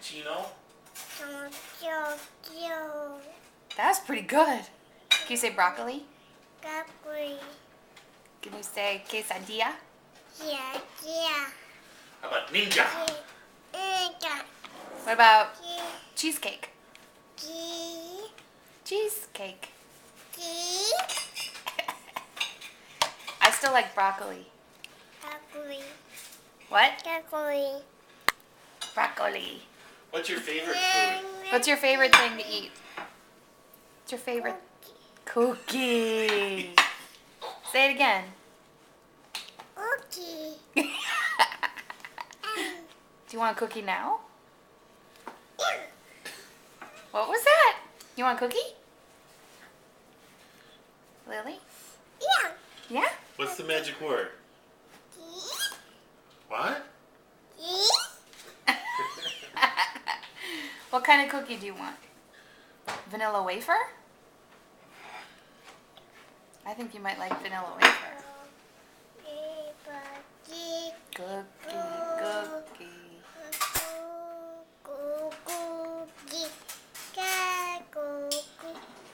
cappuccino. That's pretty good. Can you say broccoli? Broccoli. Can you say quesadilla? Yeah. How about ninja? What about cheesecake? Cheesecake. I still like broccoli. What? Broccoli. What's your favorite food? What's your favorite thing to eat? What's your favorite? Cookies. Say it again. Cookie. Do you want a cookie now? What was that? You want a cookie? Lily? Yeah. Yeah? What's the magic word? What? What kind of cookie do you want? Vanilla wafer? I think you might like vanilla wafer. Cookie.